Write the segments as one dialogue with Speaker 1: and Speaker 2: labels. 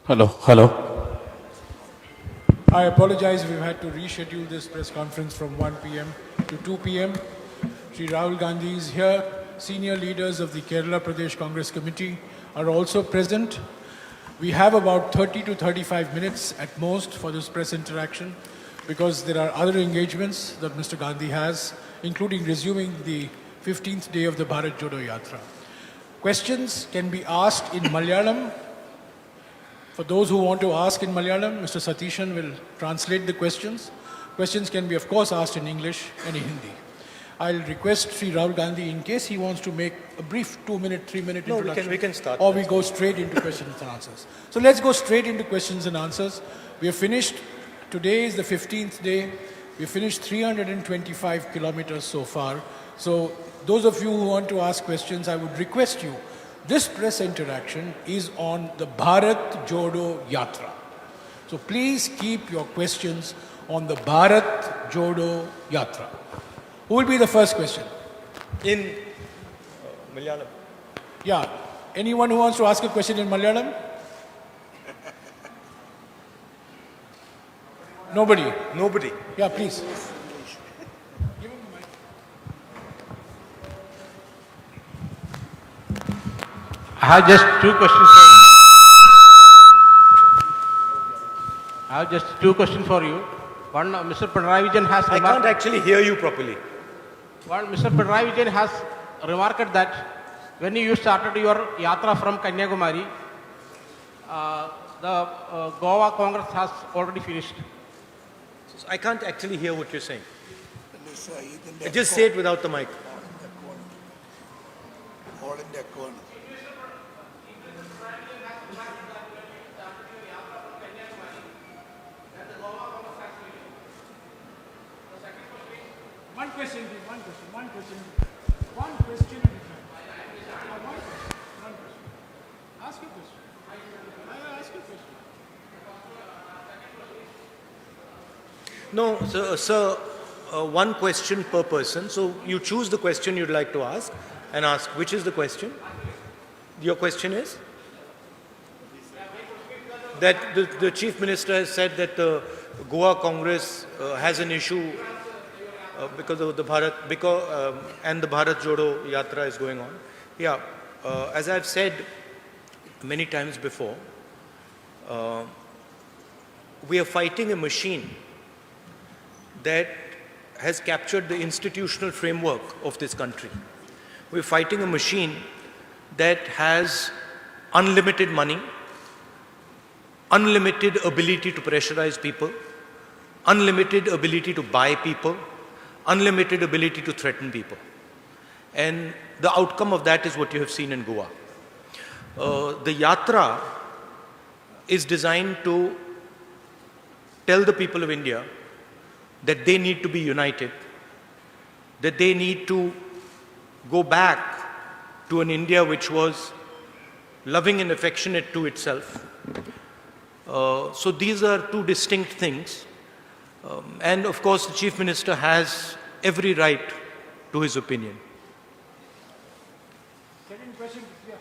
Speaker 1: Hello, hello.
Speaker 2: I apologize, we've had to reschedule this press conference from 1 p.m. to 2 p.m. Shri Rahul Gandhi is here. Senior leaders of the Kerala Pradesh Congress Committee are also present. We have about 30 to 35 minutes at most for this press interaction because there are other engagements that Mr. Gandhi has, including resuming the 15th day of the Bharat Jodo Yatra. Questions can be asked in Malayalam. For those who want to ask in Malayalam, Mr. Satishan will translate the questions. Questions can be, of course, asked in English and in Hindi. I'll request Sri Rahul Gandhi, in case he wants to make a brief 2-minute, 3-minute introduction.
Speaker 3: We can start.
Speaker 2: Or we go straight into questions and answers. So let's go straight into questions and answers. We have finished, today is the 15th day. We have finished 325 kilometers so far. So those of you who want to ask questions, I would request you, this press interaction is on the Bharat Jodo Yatra. So please keep your questions on the Bharat Jodo Yatra. Who will be the first question?
Speaker 3: In Malayalam.
Speaker 2: Yeah. Anyone who wants to ask a question in Malayalam? Nobody.
Speaker 3: Nobody.
Speaker 2: Yeah, please.
Speaker 1: I have just two questions. I have just two questions for you. One, Mr. Pinarayi Vijayan has
Speaker 3: I can't actually hear you properly.
Speaker 1: One, Mr. Pinarayi Vijayan has remarked that when you started your yatra from Kanyakumari, the Goa Congress has already finished.
Speaker 3: I can't actually hear what you're saying. Just say it without the mic.
Speaker 2: One question. One question. Ask your question. Ask your question.
Speaker 3: No, sir, one question per person. So you choose the question you'd like to ask and ask which is the question. Your question is? That the Chief Minister has said that the Goa Congress has an issue because of the Bharat, and the Bharat Jodo Yatra is going on. Yeah, as I've said many times before, we are fighting a machine that has captured the institutional framework of this country. We're fighting a machine that has unlimited money, unlimited ability to pressurize people, unlimited ability to buy people, unlimited ability to threaten people. And the outcome of that is what you have seen in Goa. The Yatra is designed to tell the people of India that they need to be united, that they need to go back to an India which was loving and affectionate to itself. So these are two distinct things. And of course, the Chief Minister has every right to his opinion.
Speaker 2: Second question. Yeah.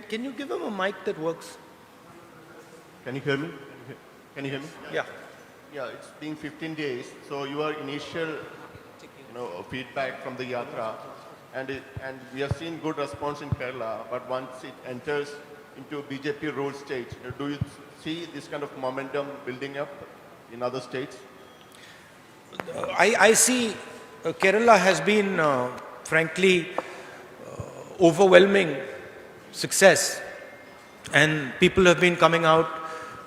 Speaker 3: Can you give him a mic that works?
Speaker 4: Can you hear me? Can you hear me?
Speaker 3: Yeah.
Speaker 4: Yeah, it's been 15 days. So your initial, feedback from the Yatra, and we have seen good response in Kerala. But once it enters into BJP ruled states, do you see this kind of momentum building up in other states?
Speaker 3: I see Kerala has been, frankly, overwhelming success, and people have been coming out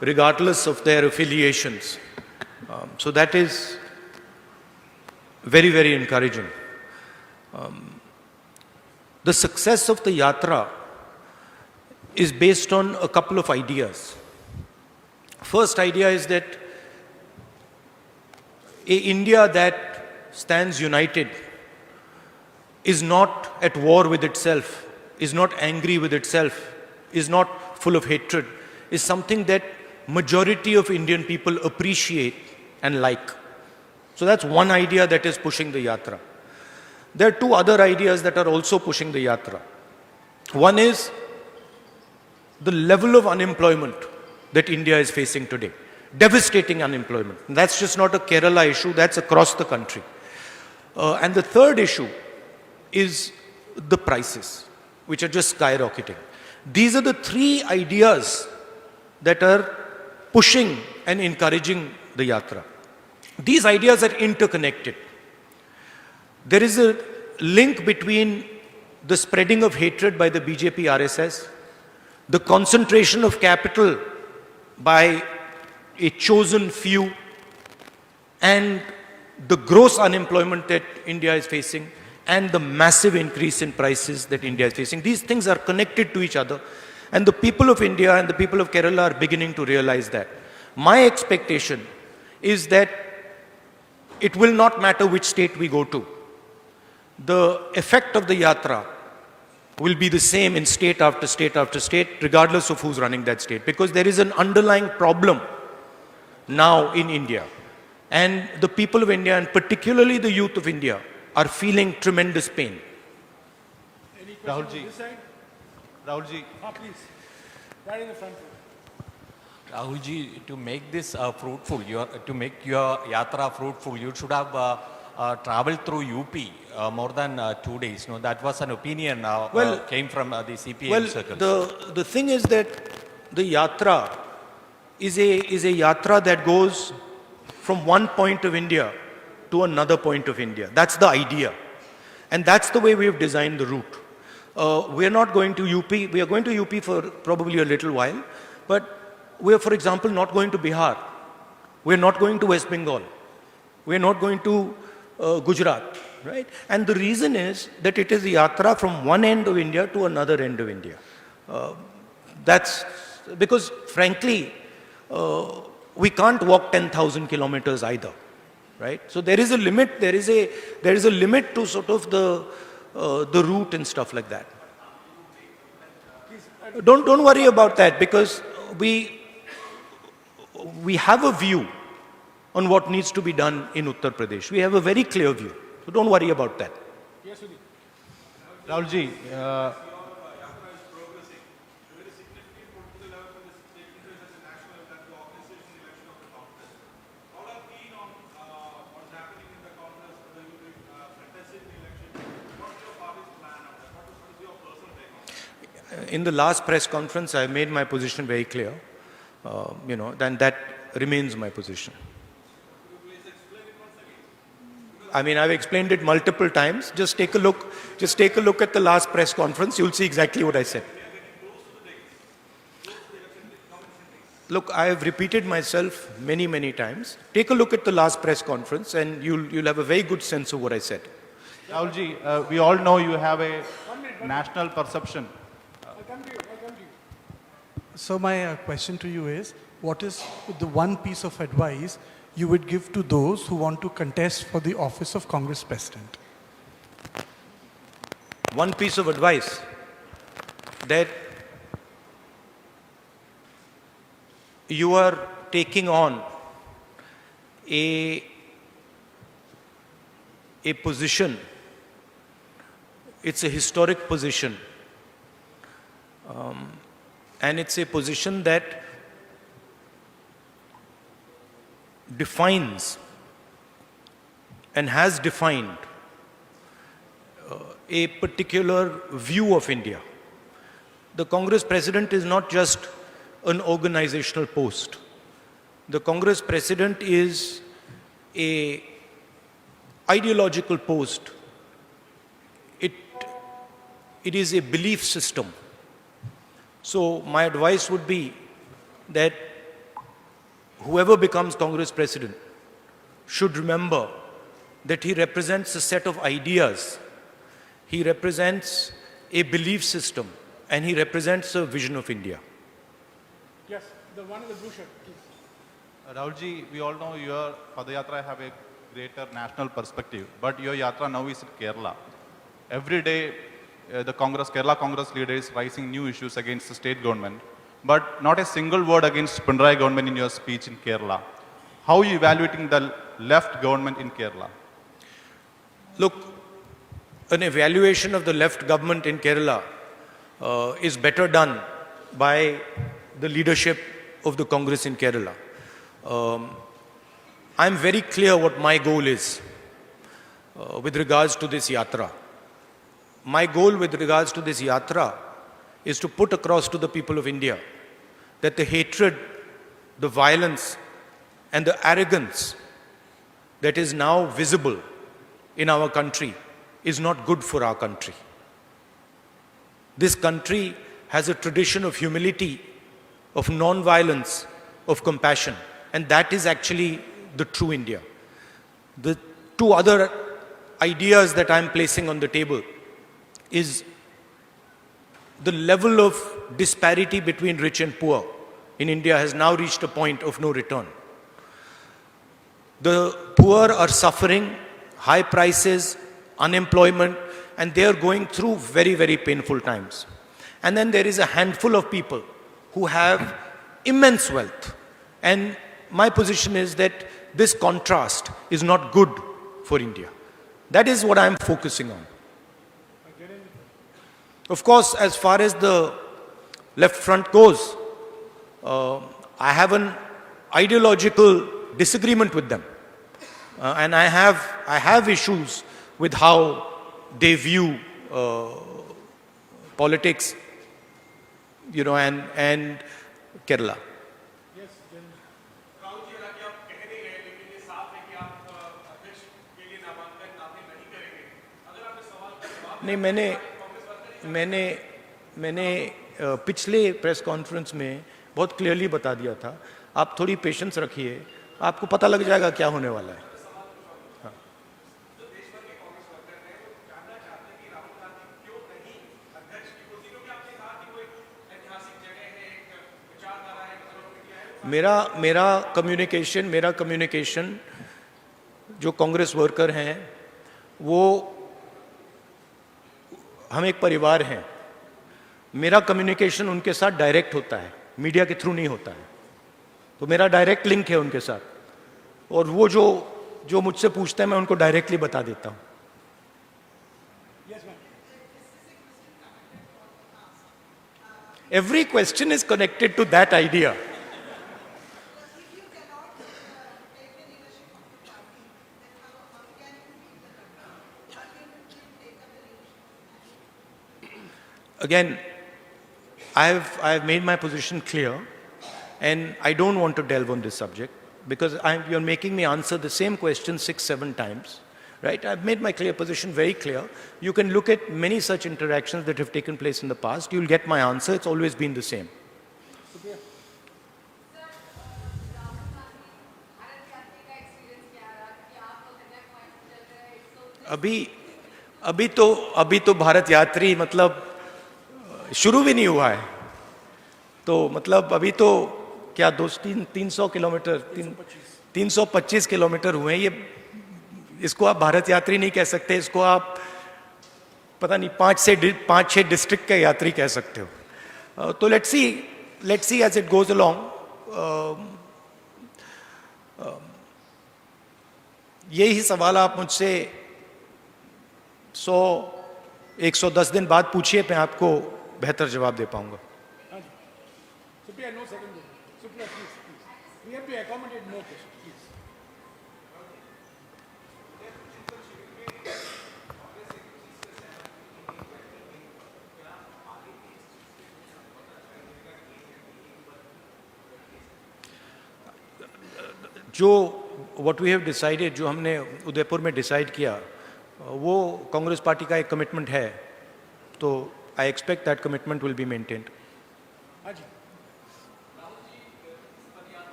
Speaker 3: regardless of their affiliations. So that is very, very encouraging. The success of the Yatra is based on a couple of ideas. First idea is that an India that stands united is not at war with itself, is not angry with itself, is not full of hatred, is something that majority of Indian people appreciate and like. So that's one idea that is pushing the Yatra. There are two other ideas that are also pushing the Yatra. One is the level of unemployment that India is facing today. Devastating unemployment. And that's just not a Kerala issue, that's across the country. And the third issue is the prices, which are just skyrocketing. These are the three ideas that are pushing and encouraging the Yatra. These ideas are interconnected. There is a link between the spreading of hatred by the BJP RSS, the concentration of capital by a chosen few, and the gross unemployment that India is facing, and the massive increase in prices that India is facing. These things are connected to each other, and the people of India and the people of Kerala are beginning to realize that. My expectation is that it will not matter which state we go to. The effect of the Yatra will be the same in state after state after state, regardless of who's running that state, because there is an underlying problem now in India. And the people of India, and particularly the youth of India, are feeling tremendous pain.
Speaker 2: Any questions
Speaker 5: Rahulji.
Speaker 2: on this side?
Speaker 5: Rahulji,
Speaker 2: Please. Right in the front row.
Speaker 6: Rahulji, to make this fruitful, to make your yatra fruitful, you should have traveled through UP more than 2 days. No, that was an opinion came from the CPM circles.
Speaker 3: The thing is that the yatra is a yatra that goes from one point of India to another point of India. That's the idea. And that's the way we have designed the route. We are not going to UP. We are going to UP for probably a little while. But we are, for example, not going to Bihar. We are not going to West Bengal. We are not going to Gujarat. Right? And the reason is that it is a yatra from one end of India to another end of India. That's because, frankly, we can't walk 10,000 kilometers either, right? So there is a limit. There is a limit to sort of the route and stuff like that. Don't worry about that, because we have a view on what needs to be done in Uttar Pradesh. We have a very clear view. So don't worry about that.
Speaker 2: Yes, Sudhi.
Speaker 5: Rahulji,
Speaker 3: In the last press conference, I made my position very clear. Then that remains my position. I mean, I've explained it multiple times. Just take a look at the last press conference. You'll see exactly what I said. Look, I have repeated myself many, many times. Take a look at the last press conference and you'll have a very good sense of what I said.
Speaker 5: Rahulji, we all know you have a national perception.
Speaker 2: I'll come to you.
Speaker 7: So my question to you is, what is the one piece of advice you would give to those who want to contest for the office of Congress President?
Speaker 3: One piece of advice, that you are taking on a position. It's a historic position. And it's a position that defines and has defined a particular view of India. The Congress President is not just an organizational post. The Congress President is an ideological post. It is a belief system. So my advice would be that whoever becomes Congress President should remember that he represents a set of ideas, he represents a belief system, and he represents a vision of India.
Speaker 2: Yes, the one in the blue shirt, please.
Speaker 5: Rahulji, we all know your Padayatra have a greater national perspective, but your Yatra now is in Kerala. Every day, the Kerala Congress leader is raising new issues against the state government, but not a single word against Pinarayi government in your speech in Kerala. How are you evaluating the left government in Kerala?
Speaker 3: Look, an evaluation of the left government in Kerala is better done by the leadership of the Congress in Kerala. I'm very clear what my goal is with regards to this Yatra. My goal with regards to this Yatra is to put across to the people of India that the hatred, the violence, and the arrogance that is now visible in our country is not good for our country. This country has a tradition of humility, of non-violence, of compassion, and that is actually the true India. The two other ideas that I'm placing on the table is the level of disparity between rich and poor in India has now reached a point of no return. The poor are suffering high prices, unemployment, and they are going through very, very painful times. And then there is a handful of people who have immense wealth. And my position is that this contrast is not good for India. That is what I'm focusing on. Of course, as far as the left front goes, I have an ideological disagreement with them. And I have issues with how they view politics, and Kerala. नहीं, मैंने पिछले press conference में बहुत clearly बता दिया था. आप थोड़ी पेशेंस रखिए, आपको पता लग जाएगा क्या होने वाला है. मेरा कम्युनिकेशन जो कांग्रेस वर्कर हैं, वो हम एक परिवार हैं. मेरा कम्युनिकेशन उनके साथ डायरेक्ट होता है, मीडिया के थ्रू नहीं होता है. तो मेरा डायरेक्ट लिंक है उनके साथ, और वो जो मुझसे पूछते हैं मैं उनको डायरेक्टली बता देता हूं. Every question is connected to that idea. Again, I have made my position clear, and I don't want to delve on this subject because you're making me answer the same question 6-7 times, right? I've made my clear position very clear. You can look at many such interactions that have taken place in the past. You'll get my answer. It's always been the same. अभी तो भारत यात्री मतलब शुरू भी नहीं हुआ है. तो मतलब अभी तो क्या 300 किलोमीटर 325 किलोमीटर हुए हैं. ये इसको आप भारत यात्री नहीं कह सकते, इसको आप पता नहीं 5-6 डिस्ट्रिक्ट के यात्री कह सकते हो. तो let's see as it goes along. यही सवाल आप मुझसे 110 दिन बाद पूछिए, मैं आपको बेहतर जवाब दे पाऊंगा.
Speaker 2: Supriya, no second. Supriya, please. We have to accommodate more questions, please.
Speaker 3: what we have decided, जो हमने उदयपुर में डिसाइड किया, वो कांग्रेस पार्टी का एक कमिटमेंट है. तो I expect that commitment will be maintained.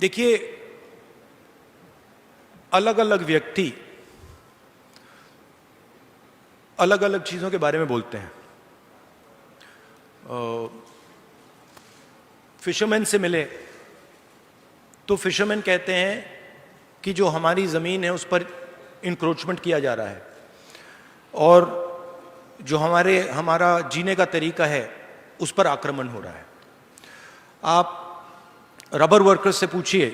Speaker 3: देखिए, अलग अलग व्यक्ति अलग अलग चीजों के बारे में बोलते हैं. फिशरमैन से मिले तो फिशरमैन कहते हैं कि जो हमारी जमीन है उस पर इंक्रोचमेंट किया जा रहा है. और जो हमारा जीने का तरीका है उस पर आक्रमण हो रहा है। आप रबर वर्कर्स से पूछिए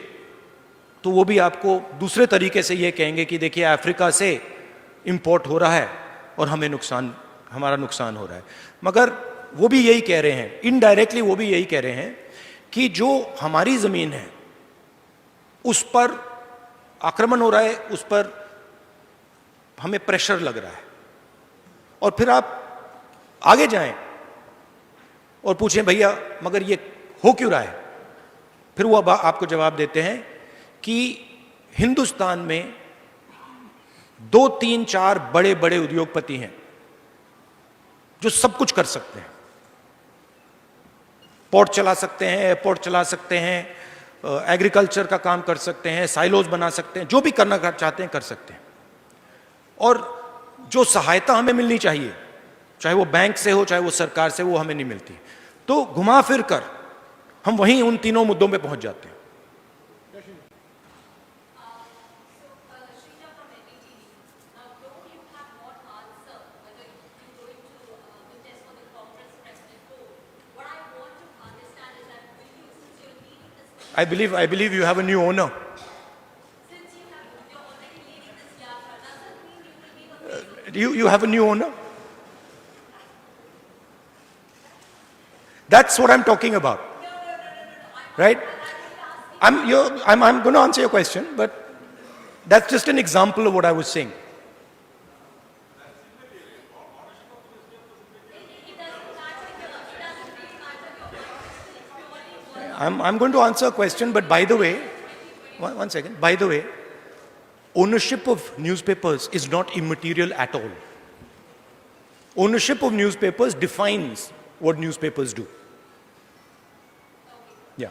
Speaker 3: तो वो भी आपको दूसरे तरीके से ये कहेंगे कि देखिए अफ्रीका से इंपोर्ट हो रहा है और हमारा नुकसान हो रहा है। मगर वो भी यही कह रहे हैं, इनडायरेक्टली वो भी यही कह रहे हैं कि जो हमारी जमीन है उस पर आक्रमण हो रहा है, उस पर हमें प्रेशर लग रहा है। और फिर आप आगे जाएं और पूछें भैया मगर ये हो क्यों रहा है, फिर वो आपको जवाब देते हैं कि हिंदुस्तान में 2, 3, 4 बड़े बड़े उद्योगपति हैं जो सब कुछ कर सकते हैं। पोर्ट चला सकते हैं, एयरपोर्ट चला सकते हैं, एग्रीकल्चर का काम कर सकते हैं, साइलोज बना सकते हैं, जो भी करना चाहते हैं कर सकते हैं। और जो सहायता हमें मिलनी चाहिए, चाहे वो बैंक से हो चाहे वो सरकार से, वो हमें नहीं मिलती। तो घुमा फिर कर हम वहीं उन तीनों मुद्दों पे पहुंच जाते हैं। I believe you have a new owner. You have a new owner? That's what I'm talking about. Right? I'm going to answer your question, but that's just an example of what I was saying. I'm going to answer a question, but by the way, one second. By the way, ownership of newspapers is not immaterial at all. Ownership of newspapers defines what newspapers do. Yeah.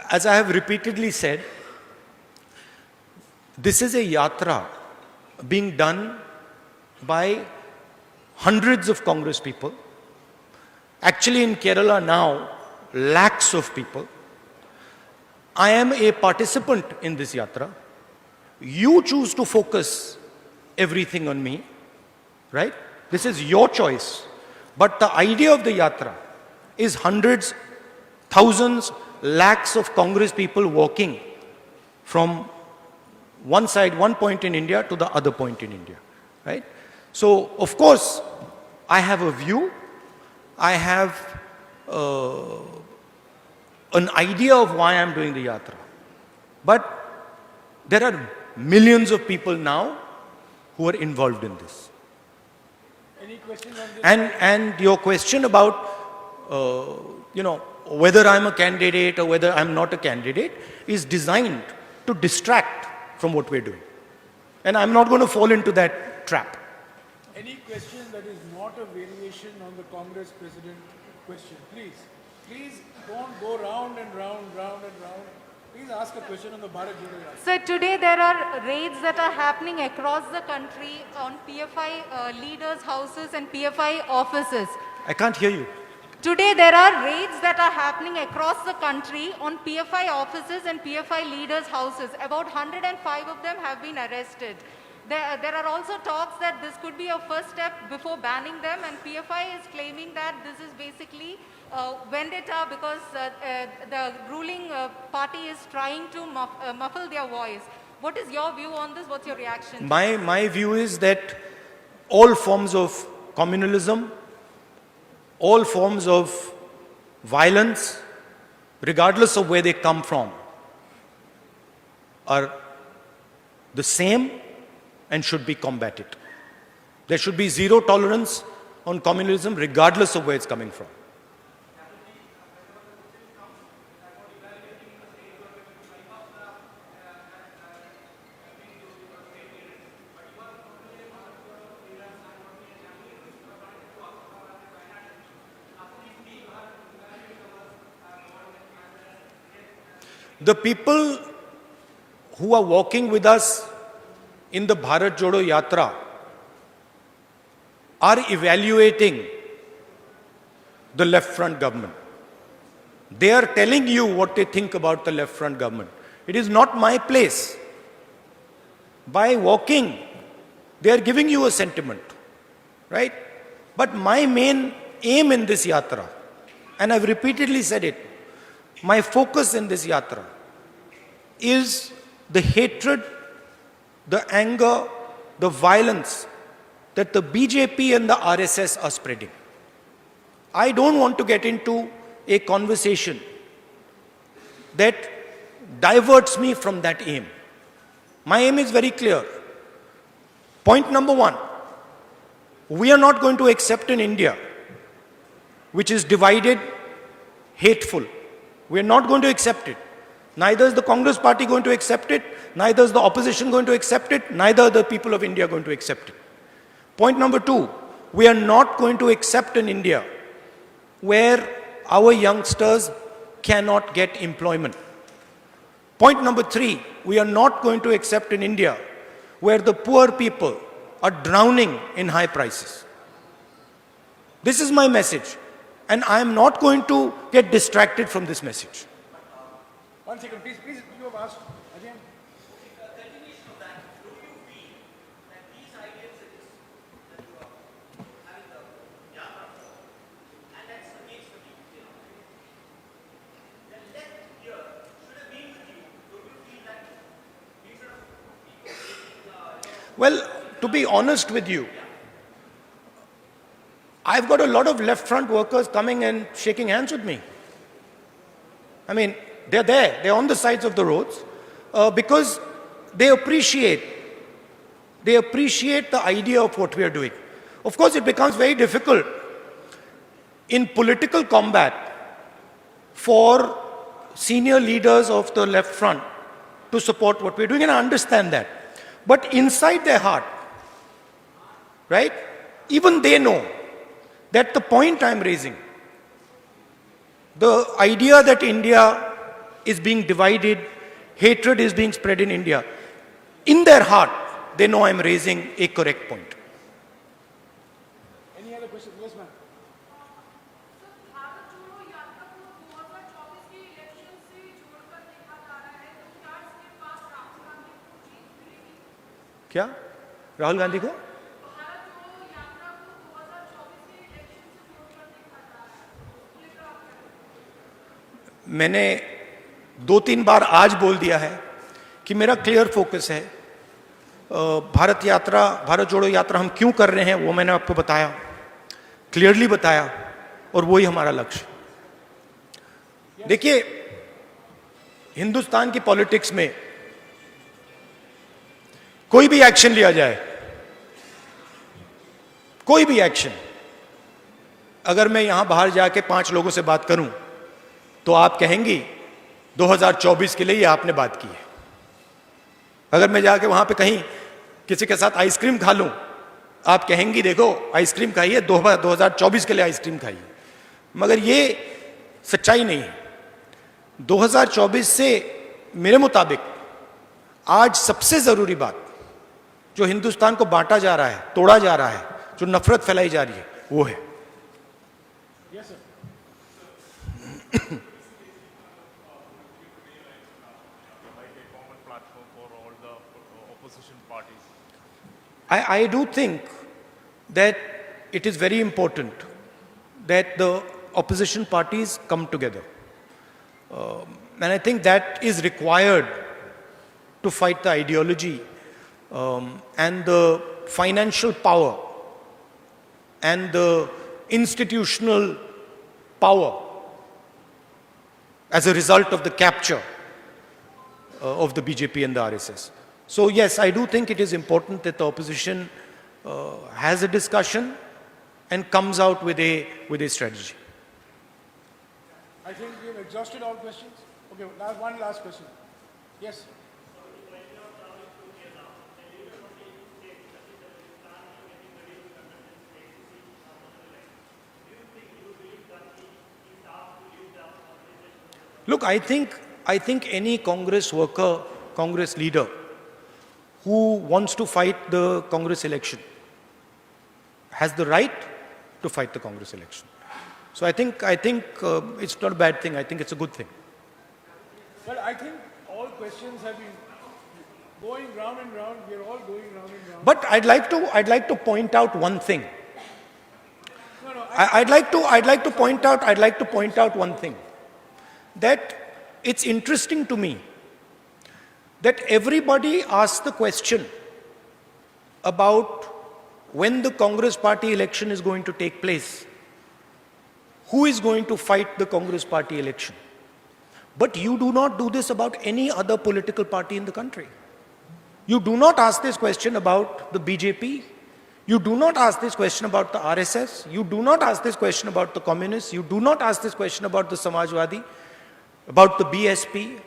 Speaker 3: As I have repeatedly said, this is a yatra being done by hundreds of Congress people. Actually, in Kerala now, lakhs of people. I am a participant in this yatra. You choose to focus everything on me, right? This is your choice. But the idea of the yatra is hundreds, thousands, lakhs of Congress people walking from one side, one point in India to the other point in India, right? So, of course, I have a view. I have an idea of why I'm doing the yatra. But there are millions of people now who are involved in this.
Speaker 2: Any questions on this?
Speaker 3: And your question about, whether I'm a candidate or whether I'm not a candidate is designed to distract from what we're doing. And I'm not going to fall into that trap.
Speaker 2: Any question that is not a variation on the Congress President question, please. Please don't go round and round. Please ask a question on the Bharat Jodo Yatra.
Speaker 8: So today there are raids that are happening across the country on PFI leaders' houses and PFI offices.
Speaker 3: I can't hear you.
Speaker 8: Today there are raids that are happening across the country on PFI offices and PFI leaders' houses. About 105 of them have been arrested. There are also talks that this could be a first step before banning them, and PFI is claiming that this is basically vendetta because the ruling party is trying to muffle their voice. What is your view on this? What's your reaction?
Speaker 3: My view is that all forms of communalism, all forms of violence, regardless of where they come from, are the same and should be combated. There should be zero tolerance on communalism regardless of where it's coming from. The people who are walking with us in the Bharat Jodo Yatra are evaluating the left front government. They are telling you what they think about the left front government. It is not my place. By walking, they are giving you a sentiment, right? But my main aim in this yatra, and I've repeatedly said it, my focus in this yatra is the hatred, the anger, the violence that the BJP and the RSS are spreading. I don't want to get into a conversation that diverts me from that aim. My aim is very clear. Point number one, we are not going to accept an India which is divided, hateful. We are not going to accept it. Neither is the Congress party going to accept it, neither is the opposition going to accept it, neither are the people of India going to accept it. Point number two, we are not going to accept an India where our youngsters cannot get employment. Point number three, we are not going to accept an India where the poor people are drowning in high prices. This is my message, and I am not going to get distracted from this message.
Speaker 2: 1 second, please, you have asked. Again.
Speaker 3: Well, to be honest with you, I've got a lot of left front workers coming and shaking hands with me. I mean, they're there, they're on the sides of the roads because they appreciate the idea of what we are doing. Of course, it becomes very difficult in political combat for senior leaders of the left front to support what we're doing, and I understand that. But inside their heart, right, even they know that the point I'm raising, the idea that India is being divided, hatred is being spread in India, in their heart, they know I'm raising a correct point.
Speaker 2: Any other question? Yes, ma'am.
Speaker 9: Bharat जोड़ो यात्रा को 2024 के election से जोड़कर देखा जा रहा है तो क्या इसके पास राहुल गांधी को जीत मिलेगी?
Speaker 3: क्या? राहुल गांधी को?
Speaker 9: भारत जोड़ो यात्रा को 2024 के इलेक्शन से जोड़कर देखा जा रहा है तो लेकर आप क्या करेंगे?
Speaker 3: मैंने 2-3 बार आज बोल दिया है कि मेरा क्लियर फोकस है। भारत जोड़ो यात्रा हम क्यों कर रहे हैं वो मैंने आपको बताया, क्लियरली बताया, और वही हमारा लक्ष्य। देखिए, हिंदुस्तान की पॉलिटिक्स में कोई भी एक्शन लिया जाए, कोई भी एक्शन, अगर मैं यहां बाहर जाके 5 लोगों से बात करूं तो आप कहेंगी 2024 के लिए ये आपने बात की है। अगर मैं जाके वहां पे कहीं किसी के साथ आइसक्रीम खा लूं, आप कहेंगी देखो आइसक्रीम खाइए, 2024 के लिए आइसक्रीम खाइए। मगर ये सच्चाई नहीं है। 2024 से मेरे मुताबिक आज सबसे जरूरी बात जो हिंदुस्तान को बांटा जा रहा है, तोड़ा जा रहा है, जो नफरत फैलाई जा रही है, वो है।
Speaker 2: Yes, sir.
Speaker 3: I do think that it is very important that the opposition parties come together. And I think that is required to fight the ideology and the financial power and the institutional power as a result of the capture of the BJP and the RSS. So yes, I do think it is important that the opposition has a discussion and comes out with a strategy.
Speaker 2: I think we have exhausted all questions. Okay, one last question. Yes.
Speaker 3: Look, I think any Congress worker, Congress leader who wants to fight the Congress election has the right to fight the Congress election. So I think it's not a bad thing. I think it's a good thing.
Speaker 2: Well, I think all all questions have been going round and round. We are all going round and round.
Speaker 3: But I'd like to point out one thing. I'd like to point out one thing. That it's interesting to me that everybody asks the question about when the Congress party election is going to take place. Who is going to fight the Congress party election? But you do not do this about any other political party in the country. You do not ask this question about the BJP. You do not ask this question about the RSS. You do not ask this question about the communists. You do not ask this question about the Samajwadi, about the BSP.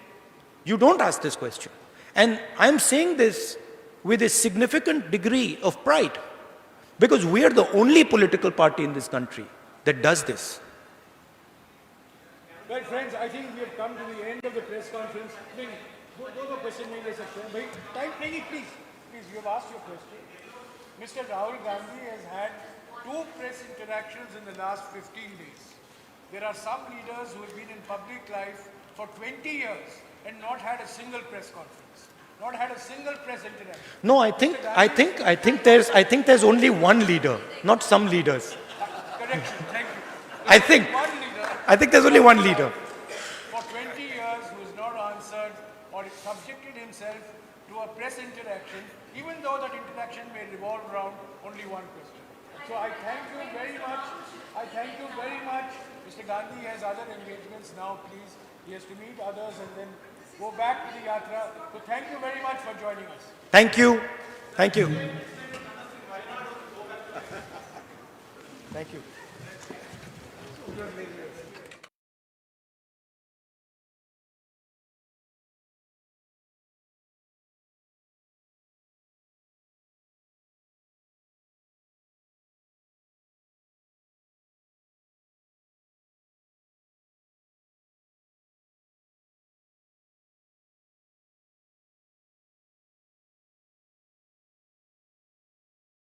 Speaker 3: You don't ask this question. And I'm saying this with a significant degree of pride, because we are the only political party in this country that does this.
Speaker 2: Well, friends, I think we have come to the end of the press conference. Those are questions नहीं ले सकते हैं भाई. Time, please, you have asked your question. Mr. Rahul Gandhi has had 2 press interactions in the last 15 days. There are some leaders who have been in public life for 20 years and not had a single press conference, not had a single press interaction.
Speaker 3: No, I think there's only one leader, not some leaders.
Speaker 2: Correction, thank you.
Speaker 3: I think there's only one leader.
Speaker 2: For 20 years who has not answered or subjected himself to a press interaction, even though that interaction may revolve around only one question. So I thank you very much. Mr. Gandhi has other engagements now, please. He has to meet others and then go back to the Yatra. So thank you very much for joining us.
Speaker 3: Thank you. Thank you. Thank you.